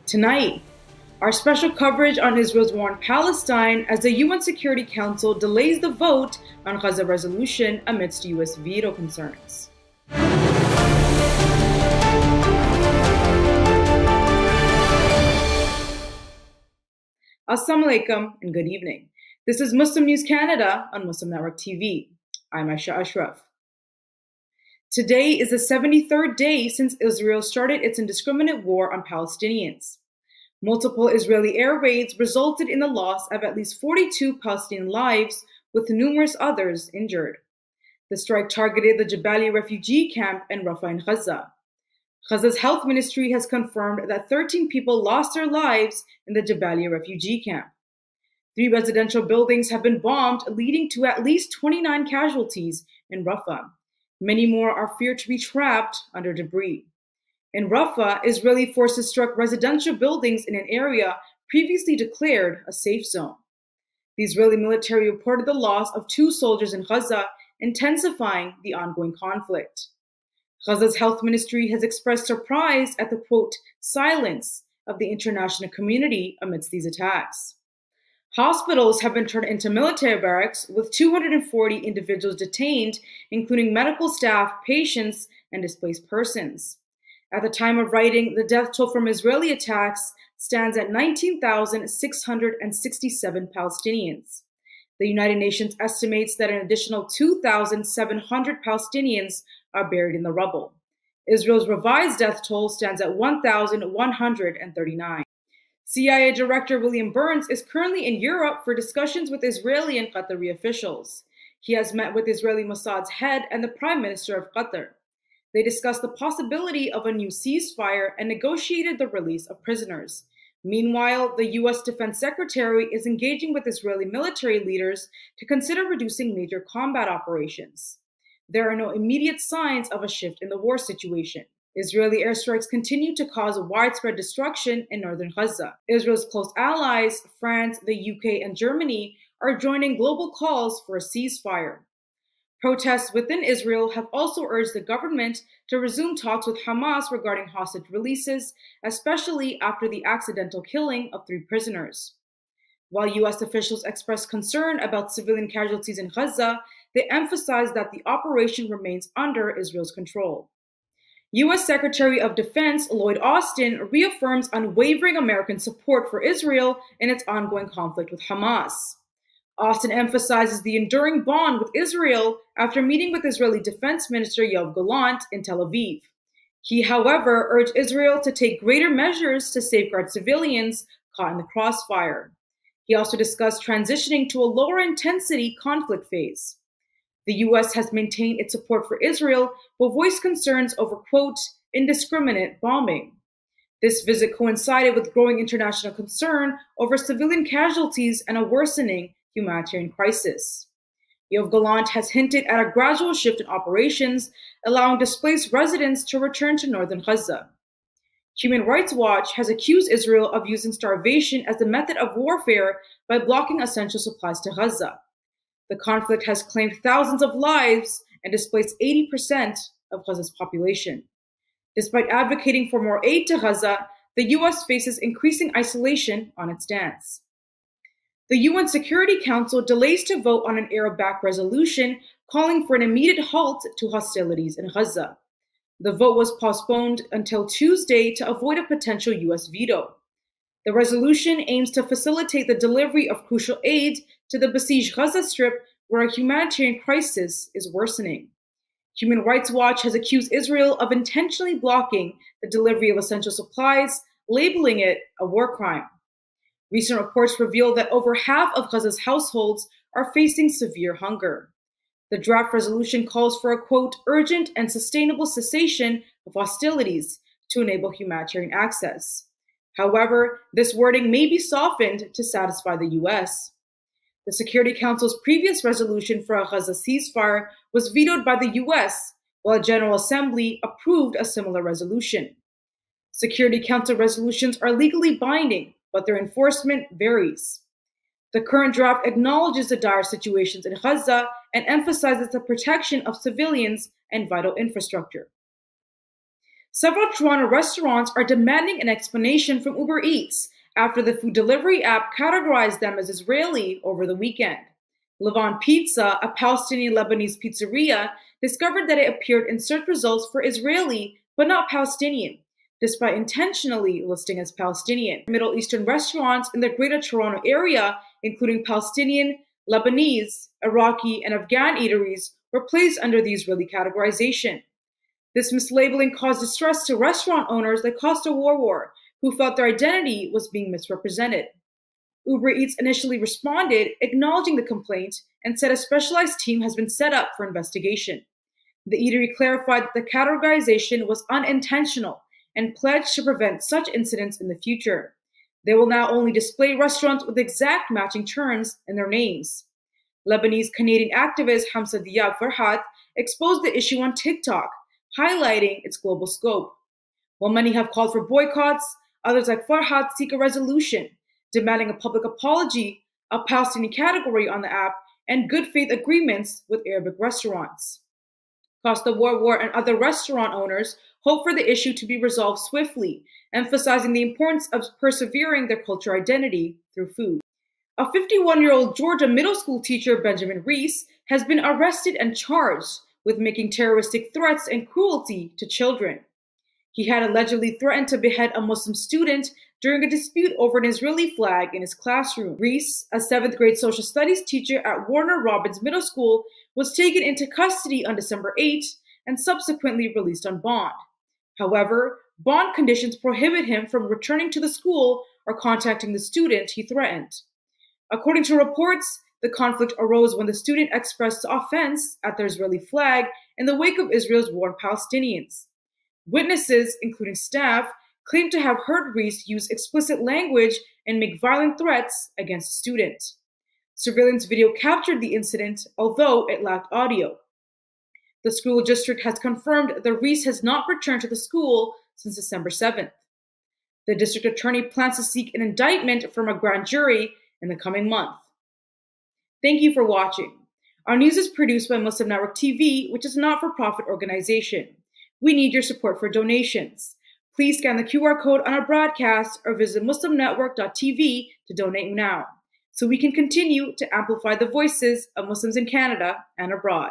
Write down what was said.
Tonight, our special coverage on Israel's war on Palestine as the UN Security Council delays the vote on Gaza resolution amidst US veto concerns. Assalamu alaikum and good evening. This is Muslim News Canada on Muslim Network TV. I'm Aisha Ashraf. Today is the 73rd day since Israel started its indiscriminate war on Palestinians. Multiple Israeli air raids resulted in the loss of at least 42 Palestinian lives, with numerous others injured. The strike targeted the Jabalia refugee camp in Rafah in Gaza. Gaza's health ministry has confirmed that 13 people lost their lives in the Jabalia refugee camp. 3 residential buildings have been bombed, leading to at least 29 casualties in Rafah. Many more are feared to be trapped under debris. In Rafah, Israeli forces struck residential buildings in an area previously declared a safe zone. The Israeli military reported the loss of 2 soldiers in Gaza, intensifying the ongoing conflict. Gaza's health ministry has expressed surprise at the, quote, silence of the international community amidst these attacks. Hospitals have been turned into military barracks, with 240 individuals detained, including medical staff, patients, and displaced persons. At the time of writing, the death toll from Israeli attacks stands at 19,667 Palestinians. The United Nations estimates that an additional 2,700 Palestinians are buried in the rubble. Israel's revised death toll stands at 1,139. CIA Director William Burns is currently in Europe for discussions with Israeli and Qatari officials. He has met with Israeli Mossad's head and the Prime Minister of Qatar. They discussed the possibility of a new ceasefire and negotiated the release of prisoners. Meanwhile, the U.S. Defense Secretary is engaging with Israeli military leaders to consider reducing major combat operations. There are no immediate signs of a shift in the war situation. Israeli airstrikes continue to cause widespread destruction in northern Gaza. Israel's close allies, France, the UK, and Germany, are joining global calls for a ceasefire. Protests within Israel have also urged the government to resume talks with Hamas regarding hostage releases, especially after the accidental killing of 3 prisoners. While U.S. officials expressed concern about civilian casualties in Gaza, they emphasized that the operation remains under Israel's control. U.S. Secretary of Defense Lloyd reaffirms unwavering American support for Israel in its ongoing conflict with Hamas. Austin emphasizes the enduring bond with Israel after meeting with Israeli Defense Minister Yoav Gallant in Tel Aviv. He, however, urged Israel to take greater measures to safeguard civilians caught in the crossfire. He also discussed transitioning to a lower intensity conflict phase. The U.S. has maintained its support for Israel, but voiced concerns over, quote, indiscriminate bombing. This visit coincided with growing international concern over civilian casualties and a worsening humanitarian crisis. Yoav Gallant has hinted at a gradual shift in operations, allowing displaced residents to return to northern Gaza. Human Rights Watch has accused Israel of using starvation as a method of warfare by blocking essential supplies to Gaza. The conflict has claimed thousands of lives and displaced 80% of Gaza's population. Despite advocating for more aid to Gaza, the U.S. faces increasing isolation on its stance. The UN Security Council delays to vote on an Arab-backed resolution calling for an immediate halt to hostilities in Gaza. The vote was postponed until Tuesday to avoid a potential U.S. veto. The resolution aims to facilitate the delivery of crucial aid to the besieged Gaza Strip, where a humanitarian crisis is worsening. Human Rights Watch has accused Israel of intentionally blocking the delivery of essential supplies, labeling it a war crime. Recent reports reveal that over half of Gaza's households are facing severe hunger. The draft resolution calls for a, quote, urgent and sustainable cessation of hostilities to enable humanitarian access. However, this wording may be softened to satisfy the U.S. The Security Council's previous resolution for a Gaza ceasefire was vetoed by the U.S., while a General Assembly approved a similar resolution. Security Council resolutions are legally binding, but their enforcement varies. The current draft acknowledges the dire situations in Gaza and emphasizes the protection of civilians and vital infrastructure. Several Toronto restaurants are demanding an explanation from Uber Eats after the food delivery app categorized them as Israeli over the weekend. Levant Pizza, a Palestinian Lebanese pizzeria, discovered that it appeared in search results for Israeli but not Palestinian, despite intentionally listing as Palestinian. Middle Eastern restaurants in the Greater Toronto area, including Palestinian, Lebanese, Iraqi, and Afghan eateries, were placed under the Israeli categorization. This mislabeling caused distress to restaurant owners like Costa Warwar, who felt their identity was being misrepresented. Uber Eats initially responded, acknowledging the complaint, and said a specialized team has been set up for investigation. The eatery clarified that the categorization was unintentional and pledged to prevent such incidents in the future. They will now only display restaurants with exact matching terms in their names. Lebanese-Canadian activist Hamza Diab Farhat exposed the issue on TikTok, highlighting its global scope. While many have called for boycotts, others like Farhat seek a resolution, demanding a public apology, a Palestinian category on the app, and good faith agreements with Arabic restaurants. Costa Warwar and other restaurant owners hope for the issue to be resolved swiftly, emphasizing the importance of persevering their cultural identity through food. A 51-year-old Georgia middle school teacher, Benjamin Reese, has been arrested and charged with making terroristic threats and cruelty to children. He had allegedly threatened to behead a Muslim student during a dispute over an Israeli flag in his classroom. Reese, a 7th grade social studies teacher at Warner Robins Middle School, was taken into custody on December 8 and subsequently released on bond. However, bond conditions prohibit him from returning to the school or contacting the student he threatened. According to reports, the conflict arose when the student expressed offense at the Israeli flag in the wake of Israel's war on Palestinians. Witnesses, including staff, claimed to have heard Reese use explicit language and make violent threats against the student. Surveillance video captured the incident, although it lacked audio. The school district has confirmed that Reese has not returned to the school since December 7th. The district attorney plans to seek an indictment from a grand jury in the coming month. Thank you for watching. Our news is produced by Muslim Network TV, which is a not-for-profit organization. We need your support for donations. Please scan the QR code on our broadcast or visit muslimnetwork.tv to donate now, so we can continue to amplify the voices of Muslims in Canada and abroad.